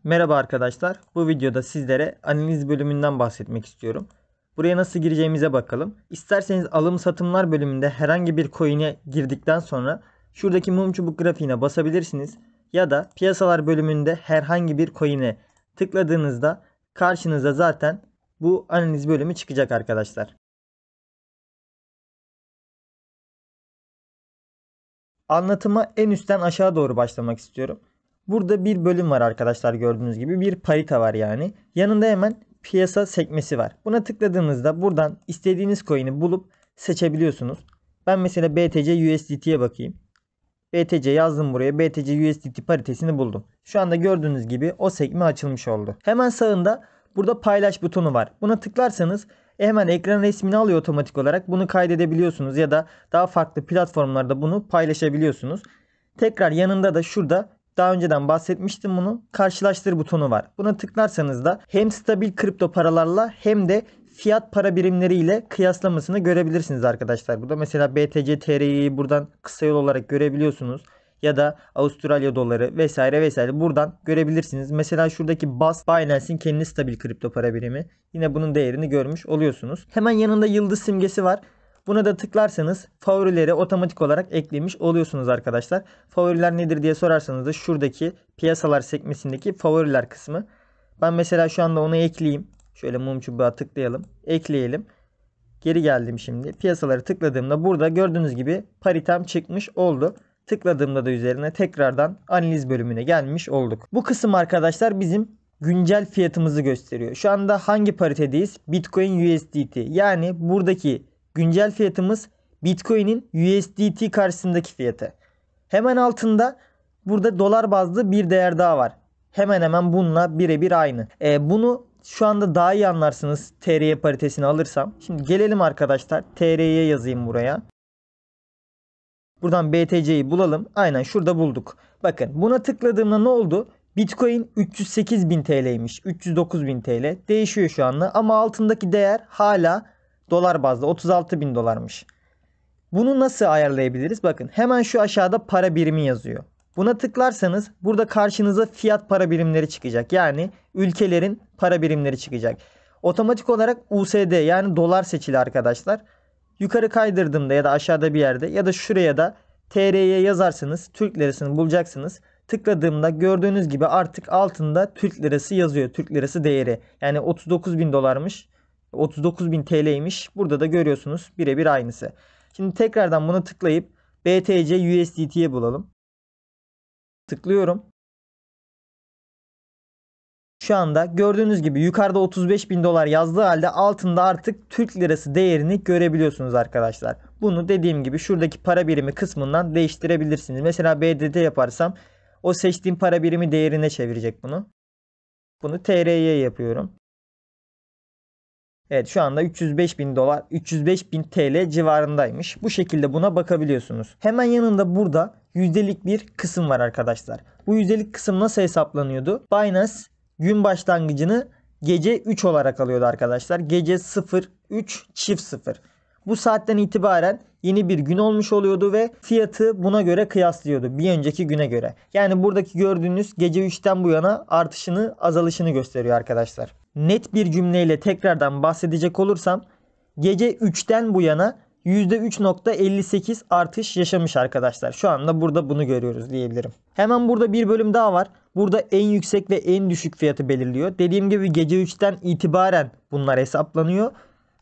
Merhaba arkadaşlar. Bu videoda sizlere analiz bölümünden bahsetmek istiyorum. Buraya nasıl gireceğimize bakalım. İsterseniz alım satımlar bölümünde herhangi bir coin'e girdikten sonra şuradaki mum çubuk grafiğine basabilirsiniz. Ya da piyasalar bölümünde herhangi bir coin'e tıkladığınızda karşınıza zaten bu analiz bölümü çıkacak arkadaşlar. Anlatıma en üstten aşağı doğru başlamak istiyorum. Burada bir bölüm var arkadaşlar, gördüğünüz gibi bir parite var yani. Yanında hemen piyasa sekmesi var. Buna tıkladığınızda buradan istediğiniz coin'i bulup seçebiliyorsunuz. Ben mesela BTC USDT'ye bakayım. BTC yazdım buraya. BTC USDT paritesini buldum. Şu anda gördüğünüz gibi o sekme açılmış oldu. Hemen sağında burada paylaş butonu var. Buna tıklarsanız hemen ekran resmini alıyor otomatik olarak. Bunu kaydedebiliyorsunuz ya da daha farklı platformlarda bunu paylaşabiliyorsunuz. Tekrar yanında da şurada daha önceden bahsetmiştim bunu. Karşılaştır butonu var. Buna tıklarsanız da hem stabil kripto paralarla hem de fiyat para birimleriyle kıyaslamasını görebilirsiniz arkadaşlar. Burada mesela BTC TR'yi buradan kısa yol olarak görebiliyorsunuz. Ya da Avustralya doları vesaire vesaire buradan görebilirsiniz. Mesela şuradaki BAS, Binance'in kendi stabil kripto para birimi. Yine bunun değerini görmüş oluyorsunuz. Hemen yanında yıldız simgesi var. Buna da tıklarsanız favorileri otomatik olarak eklemiş oluyorsunuz arkadaşlar. Favoriler nedir diye sorarsanız da şuradaki piyasalar sekmesindeki favoriler kısmı. Ben mesela şu anda onu ekleyeyim. Şöyle mum çubuğa tıklayalım. Ekleyelim. Geri geldim şimdi. Piyasaları tıkladığımda burada gördüğünüz gibi paritem çıkmış oldu. Tıkladığımda da üzerine tekrardan analiz bölümüne gelmiş olduk. Bu kısım arkadaşlar bizim güncel fiyatımızı gösteriyor. Şu anda hangi paritedeyiz? Bitcoin USDT. Yani buradaki güncel fiyatımız Bitcoin'in USDT karşısındaki fiyatı. Hemen altında burada dolar bazlı bir değer daha var. Hemen hemen bununla birebir aynı. Bunu şu anda daha iyi anlarsınız TRY paritesini alırsam. Şimdi gelelim arkadaşlar. TR'ye yazayım buraya. Buradan BTC'yi bulalım. Aynen şurada bulduk. Bakın buna tıkladığımda ne oldu? Bitcoin 308.000 TL'ymiş. 309.000 TL. Değişiyor şu anda. Ama altındaki değer hala dolar bazlı 36.000 dolarmış. Bunu nasıl ayarlayabiliriz? Bakın hemen şu aşağıda para birimi yazıyor. Buna tıklarsanız burada karşınıza fiyat para birimleri çıkacak. Yani ülkelerin para birimleri çıkacak. Otomatik olarak USD yani dolar seçili arkadaşlar. Yukarı kaydırdığımda ya da aşağıda bir yerde ya da şuraya da TR'ye yazarsanız Türk lirasını bulacaksınız. Tıkladığımda gördüğünüz gibi artık altında Türk lirası yazıyor. Türk lirası değeri. Yani 39.000 dolarmış. 39.000 TL'ymiş. Burada da görüyorsunuz birebir aynısı. Şimdi tekrardan bunu tıklayıp BTC USDT'ye bulalım. Tıklıyorum. Şu anda gördüğünüz gibi yukarıda 35.000 dolar yazdığı halde altında artık Türk lirası değerini görebiliyorsunuz arkadaşlar. Bunu dediğim gibi şuradaki para birimi kısmından değiştirebilirsiniz. Mesela BDT yaparsam o seçtiğim para birimi değerine çevirecek bunu. Bunu TRY yapıyorum. Evet şu anda 305.000 dolar 305.000 TL civarındaymış. Bu şekilde buna bakabiliyorsunuz. Hemen yanında burada yüzdelik bir kısım var arkadaşlar. Bu yüzdelik kısım nasıl hesaplanıyordu? Binance gün başlangıcını gece 3 olarak alıyordu arkadaşlar. Gece 03 çift 0. Bu saatten itibaren yeni bir gün olmuş oluyordu ve fiyatı buna göre kıyaslıyordu. Bir önceki güne göre. Yani buradaki gördüğünüz gece 3'ten bu yana artışını azalışını gösteriyor arkadaşlar. Net bir cümleyle tekrardan bahsedecek olursam gece 3'ten bu yana %3.58 artış yaşamış arkadaşlar. Şu anda burada bunu görüyoruz diyebilirim. Hemen burada bir bölüm daha var. Burada en yüksek ve en düşük fiyatı belirliyor. Dediğim gibi gece 3'ten itibaren bunlar hesaplanıyor.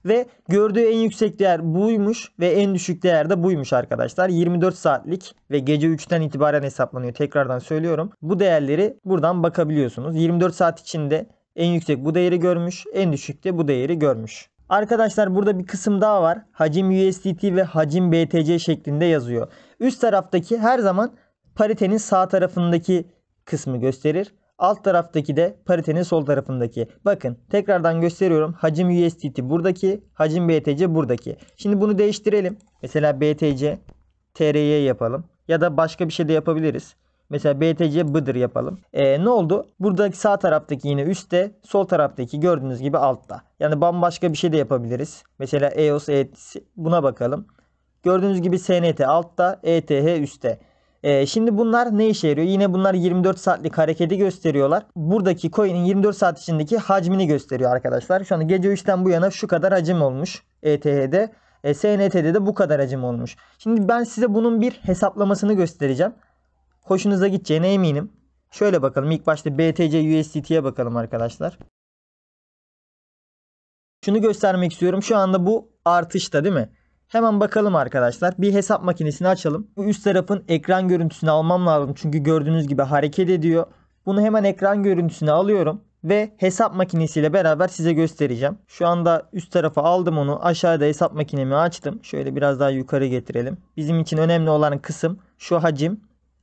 Ve gördüğü en yüksek değer buymuş ve en düşük değer de buymuş arkadaşlar. 24 saatlik ve gece 3'ten itibaren hesaplanıyor. Tekrardan söylüyorum. Bu değerleri buradan bakabiliyorsunuz. 24 saat içinde en yüksek bu değeri görmüş, en düşük de bu değeri görmüş. Arkadaşlar burada bir kısım daha var. Hacim USDT ve hacim BTC şeklinde yazıyor. Üst taraftaki her zaman paritenin sağ tarafındaki kısmı gösterir. Alt taraftaki de paritenin sol tarafındaki. Bakın tekrardan gösteriyorum. Hacim USDT buradaki. Hacim BTC buradaki. Şimdi bunu değiştirelim. Mesela BTC TRY yapalım. Ya da başka bir şey de yapabiliriz. Mesela BTC Bıdır yapalım. Ne oldu? Buradaki sağ taraftaki yine üstte. Sol taraftaki gördüğünüz gibi altta. Yani bambaşka bir şey de yapabiliriz. Mesela EOS buna bakalım. Gördüğünüz gibi SNT altta. ETH üstte. Şimdi bunlar ne işe yarıyor? Yine bunlar 24 saatlik hareketi gösteriyorlar. Buradaki coin'in 24 saat içindeki hacmini gösteriyor arkadaşlar. Şu anda gece 3'ten bu yana şu kadar hacim olmuş ETH'de. SNT'de de bu kadar hacim olmuş. Şimdi ben size bunun bir hesaplamasını göstereceğim. Hoşunuza gideceğine eminim. Şöyle bakalım. İlk başta BTC USDT'ye bakalım arkadaşlar. Şunu göstermek istiyorum. Şu anda bu artışta değil mi? Hemen bakalım arkadaşlar. Bir hesap makinesini açalım. Bu üst tarafın ekran görüntüsünü almam lazım. Çünkü gördüğünüz gibi hareket ediyor. Bunu hemen ekran görüntüsüne alıyorum. Ve hesap makinesiyle beraber size göstereceğim. Şu anda üst tarafa aldım onu. Aşağıda hesap makinemi açtım. Şöyle biraz daha yukarı getirelim. Bizim için önemli olan kısım şu hacim,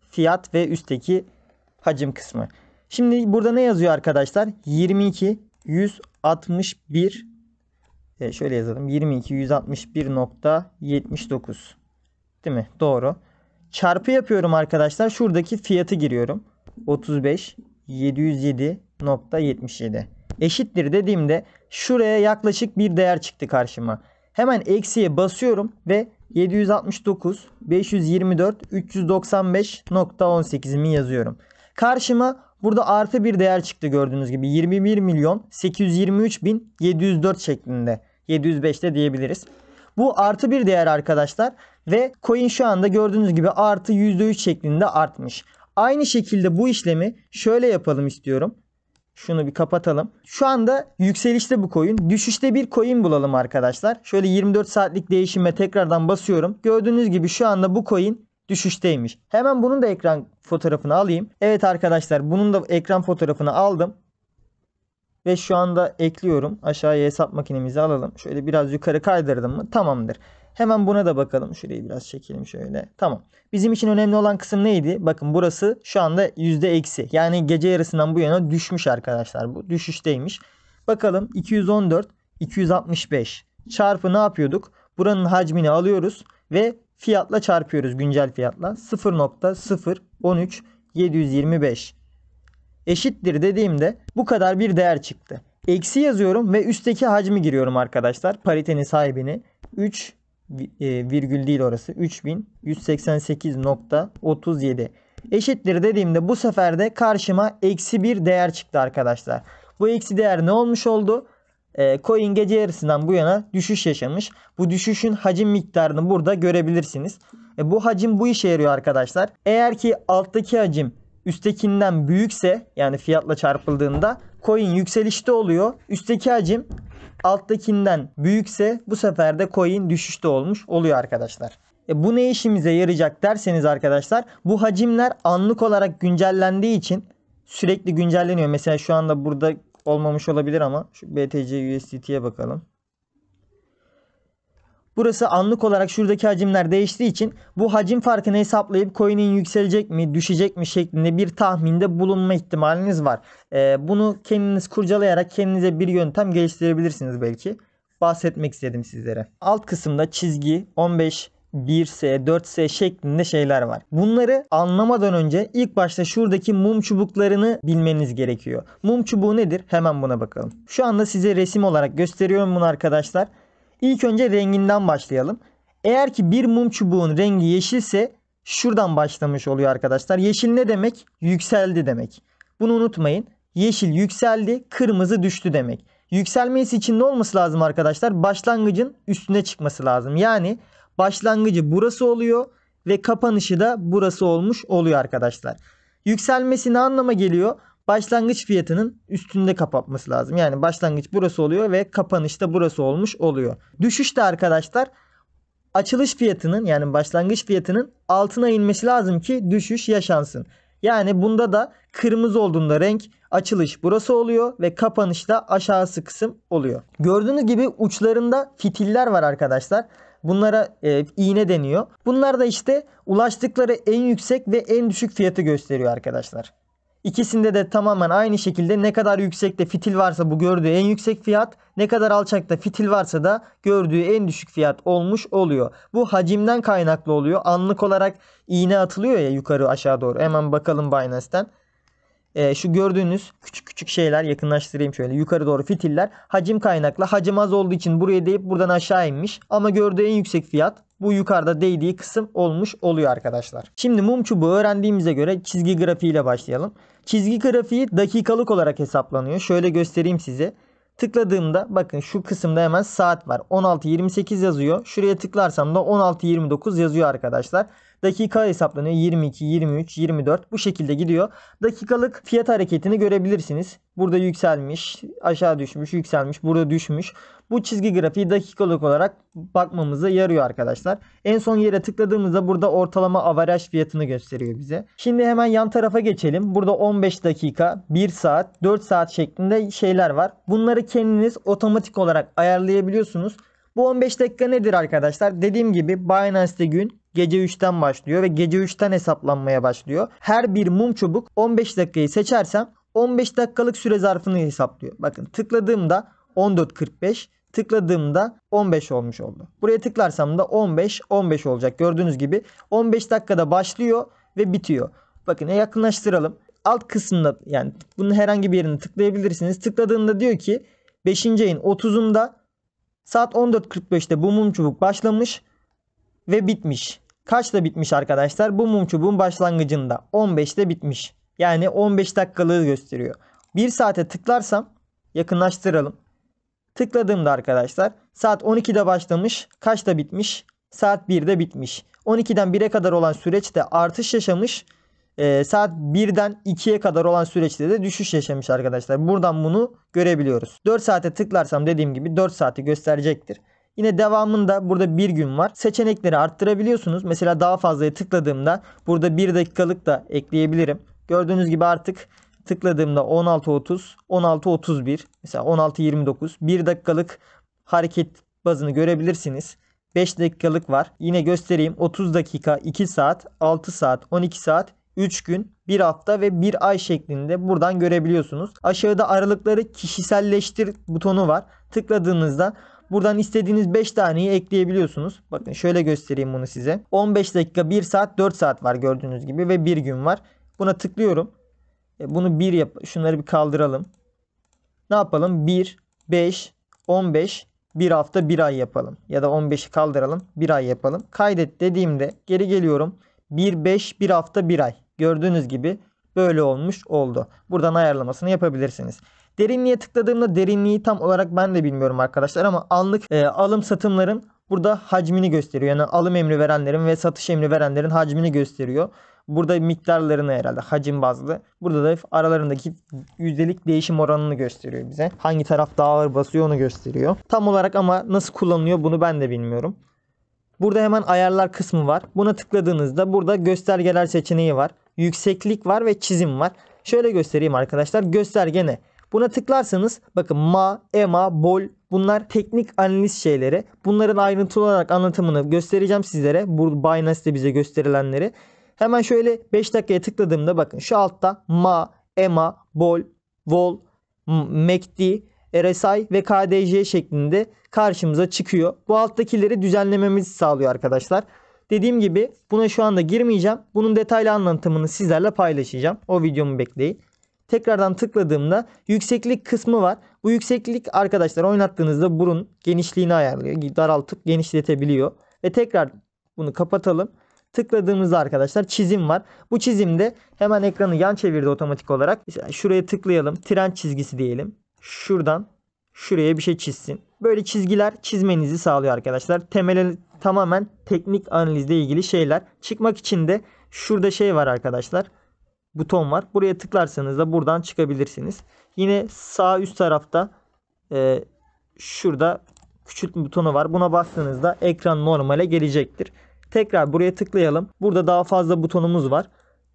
fiyat ve üstteki hacim kısmı. Şimdi burada ne yazıyor arkadaşlar? 22 161 şöyle yazalım. 22 161.79 değil mi? Doğru. Çarpı yapıyorum arkadaşlar. Şuradaki fiyatı giriyorum. 35 707.77 eşittir dediğimde şuraya yaklaşık bir değer çıktı karşıma. Hemen eksiye basıyorum ve 769 524 395.18'imi yazıyorum. Karşıma burada artı bir değer çıktı gördüğünüz gibi. 21 milyon 823 bin 704 şeklinde. 705 de diyebiliriz. Bu artı bir değer arkadaşlar. Ve coin şu anda gördüğünüz gibi artı %3 şeklinde artmış. Aynı şekilde bu işlemi şöyle yapalım istiyorum. Şunu bir kapatalım. Şu anda yükselişte bu coin. Düşüşte bir coin bulalım arkadaşlar. Şöyle 24 saatlik değişime tekrardan basıyorum. Gördüğünüz gibi şu anda bu coin düşüşteymiş. Hemen bunun da ekran fotoğrafını alayım. Evet arkadaşlar, bunun da ekran fotoğrafını aldım. Ve şu anda ekliyorum. Aşağıya hesap makinemizi alalım. Şöyle biraz yukarı kaydırdım mı? Tamamdır. Hemen buna da bakalım. Şurayı biraz çekelim şöyle. Tamam. Bizim için önemli olan kısım neydi? Bakın burası şu anda %-. Yani gece yarısından bu yana düşmüş arkadaşlar. Bu düşüşteymiş. Bakalım 214, 265 çarpı ne yapıyorduk? Buranın hacmini alıyoruz ve fiyatla çarpıyoruz, güncel fiyatla. 0.013 725 eşittir dediğimde bu kadar bir değer çıktı. Eksi yazıyorum ve üstteki hacmi giriyorum arkadaşlar. Paritenin sahibini 3 virgül değil orası 3188.37 eşittir dediğimde bu sefer de karşıma eksi bir değer çıktı arkadaşlar. Bu eksi değer ne olmuş oldu? Coin gece yarısından bu yana düşüş yaşamış. Bu düşüşün hacim miktarını burada görebilirsiniz. Bu hacim bu işe yarıyor arkadaşlar. Eğer ki alttaki hacim üsttekinden büyükse, yani fiyatla çarpıldığında coin yükselişte oluyor. Üstteki hacim alttakinden büyükse bu sefer de coin düşüşte olmuş oluyor arkadaşlar. Bu ne işimize yarayacak derseniz arkadaşlar, bu hacimler anlık olarak güncellendiği için sürekli güncelleniyor. Mesela şu anda burada olmamış olabilir ama şu BTC USDT'ye bakalım. Burası anlık olarak şuradaki hacimler değiştiği için bu hacim farkını hesaplayıp coin'in yükselecek mi düşecek mi şeklinde bir tahminde bulunma ihtimaliniz var. Bunu kendiniz kurcalayarak kendinize bir yöntem geliştirebilirsiniz belki. Bahsetmek istedim sizlere. Alt kısımda çizgi 15, 1S, 4S şeklinde şeyler var. Bunları anlamadan önce ilk başta şuradaki mum çubuklarını bilmeniz gerekiyor. Mum çubuğu nedir? Hemen buna bakalım. Şu anda size resim olarak gösteriyorum bunu arkadaşlar. İlk önce renginden başlayalım. Eğer ki bir mum çubuğun rengi yeşilse şuradan başlamış oluyor arkadaşlar. Yeşil ne demek? Yükseldi demek. Bunu unutmayın. Yeşil yükseldi, kırmızı düştü demek. Yükselmesi için ne olması lazım arkadaşlar? Başlangıcın üstüne çıkması lazım. Yani başlangıcı burası oluyor ve kapanışı da burası olmuş oluyor arkadaşlar. Yükselmesi ne anlama geliyor? Başlangıç fiyatının üstünde kapatması lazım. Yani başlangıç burası oluyor ve kapanış da burası olmuş oluyor. Düşüşte arkadaşlar açılış fiyatının, yani başlangıç fiyatının altına inmesi lazım ki düşüş yaşansın. Yani bunda da kırmızı olduğunda renk açılış burası oluyor ve kapanış da aşağısı kısım oluyor. Gördüğünüz gibi uçlarında fitiller var arkadaşlar. Bunlara iğne deniyor. Bunlar da işte ulaştıkları en yüksek ve en düşük fiyatı gösteriyor arkadaşlar. İkisinde de tamamen aynı şekilde ne kadar yüksekte fitil varsa bu gördüğü en yüksek fiyat, ne kadar alçakta fitil varsa da gördüğü en düşük fiyat olmuş oluyor. Bu hacimden kaynaklı oluyor. Anlık olarak iğne atılıyor ya yukarı aşağı doğru. Hemen bakalım Binance'ten. Şu gördüğünüz küçük küçük şeyler, yakınlaştırayım şöyle, yukarı doğru fitiller hacim kaynaklı. Hacim az olduğu için buraya değip buradan aşağı inmiş. Ama gördüğü en yüksek fiyat bu yukarıda değdiği kısım olmuş oluyor arkadaşlar. Şimdi mum çubuğu öğrendiğimize göre çizgi grafiğiyle başlayalım. Çizgi grafiği dakikalık olarak hesaplanıyor. Şöyle göstereyim size. Tıkladığımda bakın şu kısımda hemen saat var. 16:28 yazıyor. Şuraya tıklarsam da 16:29 yazıyor arkadaşlar. Dakika hesaplanıyor. 22, 23, 24 bu şekilde gidiyor. Dakikalık fiyat hareketini görebilirsiniz. Burada yükselmiş, aşağı düşmüş, yükselmiş, burada düşmüş. Bu çizgi grafiği dakikalık olarak bakmamıza yarıyor arkadaşlar. En son yere tıkladığımızda burada ortalama averaj fiyatını gösteriyor bize. Şimdi hemen yan tarafa geçelim. Burada 15 dakika, 1 saat, 4 saat şeklinde şeyler var. Bunları kendiniz otomatik olarak ayarlayabiliyorsunuz. Bu 15 dakika nedir arkadaşlar? Dediğim gibi Binance'te gün gece 3'ten başlıyor ve gece 3'ten hesaplanmaya başlıyor. Her bir mum çubuk 15 dakikayı seçersem 15 dakikalık süre zarfını hesaplıyor. Bakın tıkladığımda 14:45, tıkladığımda 15 olmuş oldu. Buraya tıklarsam da 15 olacak. Gördüğünüz gibi 15 dakikada başlıyor ve bitiyor. Bakın yakınlaştıralım. Alt kısımda, yani bunun herhangi bir yerini tıklayabilirsiniz. Tıkladığında diyor ki 5. ayın 30'unda saat 14:45'te bu mum çubuk başlamış ve bitmiş. Kaçta bitmiş arkadaşlar? Bu mum çubuğun başlangıcında 15'te bitmiş. Yani 15 dakikalığı gösteriyor. 1 saate tıklarsam, yakınlaştıralım. Tıkladığımda arkadaşlar saat 12'de başlamış. Kaçta bitmiş? Saat 1'de bitmiş. 12'den 1'e kadar olan süreçte artış yaşamış. Saat 1'den 2'ye kadar olan süreçte de düşüş yaşamış arkadaşlar. Buradan bunu görebiliyoruz. 4 saate tıklarsam dediğim gibi 4 saati gösterecektir. Yine devamında burada bir gün var. Seçenekleri arttırabiliyorsunuz. Mesela daha fazlaya tıkladığımda burada 1 dakikalık da ekleyebilirim. Gördüğünüz gibi artık tıkladığımda 16:30, 16:31, mesela 16:29, 1 dakikalık hareket bazını görebilirsiniz. 5 dakikalık var. Yine göstereyim. 30 dakika, 2 saat, 6 saat, 12 saat, 3 gün, 1 hafta ve 1 ay şeklinde buradan görebiliyorsunuz. Aşağıda aralıkları kişiselleştir butonu var. Tıkladığınızda buradan istediğiniz 5 taneyi ekleyebiliyorsunuz. Bakın şöyle göstereyim bunu size. 15 dakika, 1 saat, 4 saat var gördüğünüz gibi ve 1 gün var. Buna tıklıyorum. Bunu 1 yap. Şunları bir kaldıralım. Ne yapalım? 1, 5, 15, 1 hafta, 1 ay yapalım. Ya da 15'i kaldıralım. 1 ay yapalım. Kaydet dediğimde geri geliyorum. 1, 5, 1 hafta, 1 ay. Gördüğünüz gibi böyle olmuş oldu. Buradan ayarlamasını yapabilirsiniz. Derinliğe tıkladığımda derinliği tam olarak ben de bilmiyorum arkadaşlar ama anlık alım satımların burada hacmini gösteriyor. Yani alım emri verenlerin ve satış emri verenlerin hacmini gösteriyor. Burada miktarlarını herhalde hacim bazlı. Burada da aralarındaki yüzdelik değişim oranını gösteriyor bize. Hangi taraf daha ağır basıyor onu gösteriyor. Tam olarak ama nasıl kullanılıyor bunu ben de bilmiyorum. Burada hemen ayarlar kısmı var. Buna tıkladığınızda burada göstergeler seçeneği var. Yükseklik var ve çizim var. Şöyle göstereyim arkadaşlar. Gösterge ne? Buna tıklarsanız bakın MA, EMA, BOL bunlar teknik analiz şeyleri. Bunların ayrıntılı olarak anlatımını göstereceğim sizlere. Bu Binance'te bize gösterilenleri. Hemen şöyle 5 dakikaya tıkladığımda bakın şu altta MA, EMA, BOL, VOL, MACD, RSI ve KDJ şeklinde karşımıza çıkıyor. Bu alttakileri düzenlememizi sağlıyor arkadaşlar. Dediğim gibi buna şu anda girmeyeceğim. Bunun detaylı anlatımını sizlerle paylaşacağım. O videomu bekleyin. Tekrardan tıkladığımda yükseklik kısmı var. Bu yükseklik arkadaşlar oynattığınızda burun genişliğini ayarlıyor. Daraltıp genişletebiliyor. Ve tekrar bunu kapatalım. Tıkladığımızda arkadaşlar çizim var. Bu çizimde hemen ekranı yan çevirdi otomatik olarak. Mesela şuraya tıklayalım. Trend çizgisi diyelim. Şuradan şuraya bir şey çizsin. Böyle çizgiler çizmenizi sağlıyor arkadaşlar. Temeli tamamen teknik analizle ilgili şeyler. Çıkmak için de şurada şey var arkadaşlar. Buton var. Buraya tıklarsanız da buradan çıkabilirsiniz. Yine sağ üst tarafta şurada küçültme butonu var. Buna bastığınızda ekran normale gelecektir. Tekrar buraya tıklayalım. Burada daha fazla butonumuz var.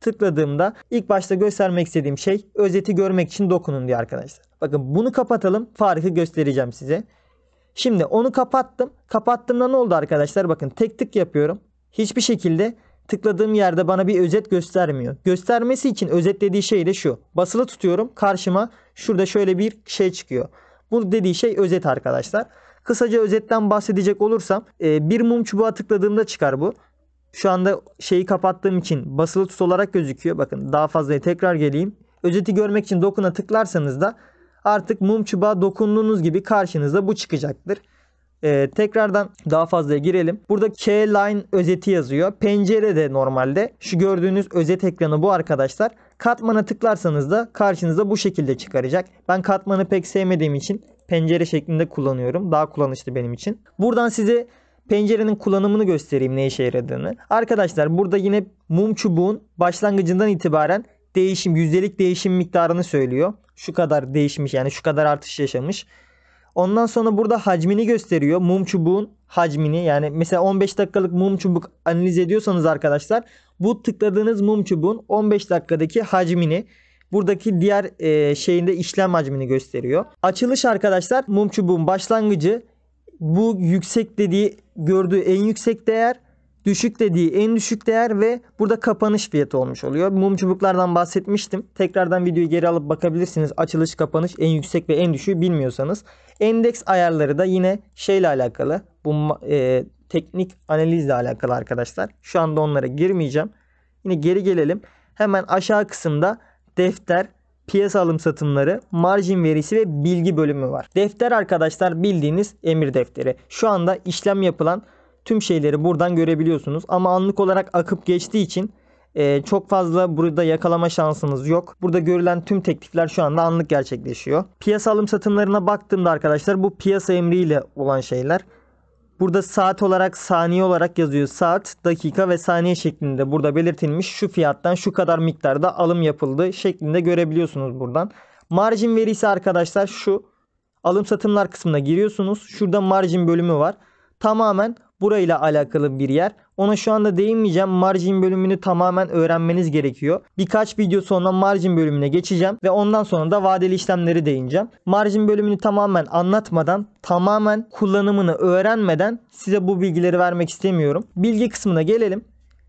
Tıkladığımda ilk başta göstermek istediğim şey özeti görmek için dokunun diye arkadaşlar. Bakın bunu kapatalım. Farkı göstereceğim size. Şimdi onu kapattım. Kapattığımda ne oldu arkadaşlar? Bakın tek tık yapıyorum. Hiçbir şekilde tıkladığım yerde bana bir özet göstermiyor. Göstermesi için özet dediği şey de şu. Basılı tutuyorum. Karşıma şurada şöyle bir şey çıkıyor. Bu dediği şey özet arkadaşlar. Kısaca özetten bahsedecek olursam bir mum çubuğa tıkladığımda çıkar bu. Şu anda şeyi kapattığım için basılı tut olarak gözüküyor. Bakın daha fazla tekrar geleyim. Özeti görmek için dokuna tıklarsanız da artık mum çubuğa dokunduğunuz gibi karşınıza bu çıkacaktır. Tekrardan daha fazla girelim. Burada K-Line özeti yazıyor. Pencere de normalde. Şu gördüğünüz özet ekranı bu arkadaşlar. Katmana tıklarsanız da karşınıza bu şekilde çıkaracak. Ben katmanı pek sevmediğim için pencere şeklinde kullanıyorum. Daha kullanışlı benim için. Buradan size pencerenin kullanımını göstereyim, ne işe yaradığını. Arkadaşlar burada yine mum çubuğun başlangıcından itibaren yüzdelik değişim miktarını söylüyor. Şu kadar değişmiş, yani şu kadar artış yaşamış. Ondan sonra burada hacmini gösteriyor. Mum çubuğun hacmini, yani mesela 15 dakikalık mum çubuk analiz ediyorsanız arkadaşlar, bu tıkladığınız mum çubuğun 15 dakikadaki hacmini, buradaki diğer şeyinde işlem hacmini gösteriyor. Açılış arkadaşlar, mum çubuğun başlangıcı, bu yüksek dediği gördüğü en yüksek değer, düşük dediği en düşük değer ve burada kapanış fiyatı olmuş oluyor. Mum çubuklardan bahsetmiştim. Tekrardan videoyu geri alıp bakabilirsiniz. Açılış, kapanış, en yüksek ve en düşüğü bilmiyorsanız. Endeks ayarları da yine şeyle alakalı. Bu teknik analizle alakalı arkadaşlar. Şu anda onlara girmeyeceğim. Yine geri gelelim. Hemen aşağı kısımda defter, piyasa alım satımları, marjin verisi ve bilgi bölümü var. Defter arkadaşlar bildiğiniz emir defteri. Şu anda işlem yapılan tüm şeyleri buradan görebiliyorsunuz. Ama anlık olarak akıp geçtiği için çok fazla burada yakalama şansınız yok. Burada görülen tüm teklifler şu anda anlık gerçekleşiyor. Piyasa alım satımlarına baktığımda arkadaşlar, bu piyasa emriyle olan şeyler. Burada saat olarak, saniye olarak yazıyor. Saat, dakika ve saniye şeklinde burada belirtilmiş. Şu fiyattan şu kadar miktarda alım yapıldı şeklinde görebiliyorsunuz buradan. Marjin verisi arkadaşlar şu. Alım satımlar kısmına giriyorsunuz. Şurada marjin bölümü var. Tamamen burayla alakalı bir yer. Ona şu anda değinmeyeceğim. Margin bölümünü tamamen öğrenmeniz gerekiyor. Birkaç video sonra margin bölümüne geçeceğim ve ondan sonra da vadeli işlemleri değineceğim. Margin bölümünü tamamen anlatmadan, tamamen kullanımını öğrenmeden size bu bilgileri vermek istemiyorum. Bilgi kısmına gelelim.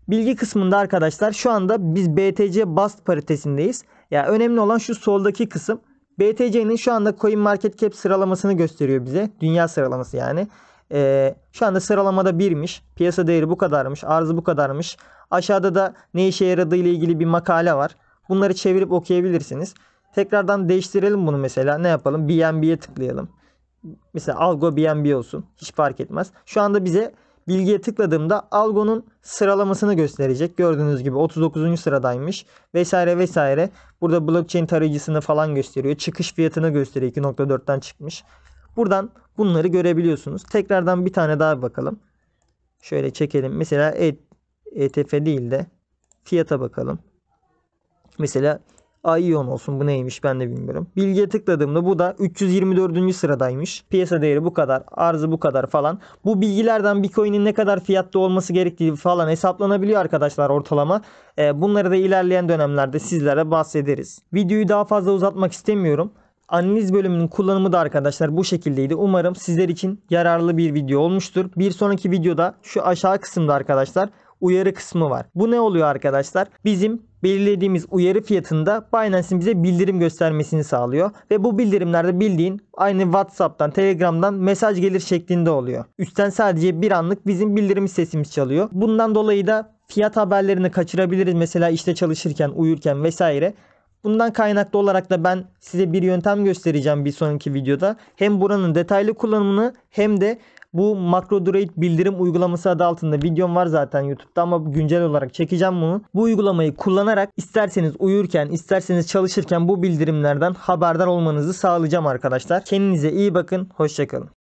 Bilgi kısmında arkadaşlar şu anda biz BTC Bast paritesindeyiz. Ya önemli olan şu soldaki kısım. BTC'nin şu anda CoinMarketCap sıralamasını gösteriyor bize. Dünya sıralaması yani. Şu anda sıralamada 1'miş. Piyasa değeri bu kadarmış. Arzı bu kadarmış. Aşağıda da ne işe yaradığı ile ilgili bir makale var. Bunları çevirip okuyabilirsiniz. Tekrardan değiştirelim bunu mesela. Ne yapalım? BNB'ye tıklayalım. Mesela Algo BNB olsun. Hiç fark etmez. Şu anda bize bilgiye tıkladığımda Algo'nun sıralamasını gösterecek. Gördüğünüz gibi 39. sıradaymış. Vesaire vesaire. Burada blockchain tarayıcısını falan gösteriyor. Çıkış fiyatını gösteriyor. 2.4'ten çıkmış. Buradan bunları görebiliyorsunuz. Tekrardan bir tane daha bakalım. Şöyle çekelim. Mesela ETF değil de fiyata bakalım. Mesela ION olsun. Bu neymiş ben de bilmiyorum. Bilgiye tıkladığımda bu da 324. sıradaymış. Piyasa değeri bu kadar. Arzı bu kadar falan. Bu bilgilerden Bitcoin'in ne kadar fiyatta olması gerektiği falan hesaplanabiliyor arkadaşlar ortalama. Bunları da ilerleyen dönemlerde sizlere bahsederiz. Videoyu daha fazla uzatmak istemiyorum. Analiz bölümünün kullanımı da arkadaşlar bu şekildeydi. Umarım sizler için yararlı bir video olmuştur. Bir sonraki videoda şu aşağı kısımda arkadaşlar uyarı kısmı var. Bu ne oluyor arkadaşlar? Bizim belirlediğimiz uyarı fiyatında Binance'in bize bildirim göstermesini sağlıyor. Ve bu bildirimlerde bildiğin aynı WhatsApp'tan, Telegram'dan mesaj gelir şeklinde oluyor. Üstten sadece bir anlık bizim bildirim sesimiz çalıyor. Bundan dolayı da fiyat haberlerini kaçırabiliriz. Mesela işte çalışırken, uyurken vesaire. Bundan kaynaklı olarak da ben size bir yöntem göstereceğim bir sonraki videoda. Hem buranın detaylı kullanımını hem de bu MacroDroid bildirim uygulaması adı altında videom var zaten YouTube'da ama güncel olarak çekeceğim bunu. Bu uygulamayı kullanarak isterseniz uyurken, isterseniz çalışırken bu bildirimlerden haberdar olmanızı sağlayacağım arkadaşlar. Kendinize iyi bakın. Hoşça kalın.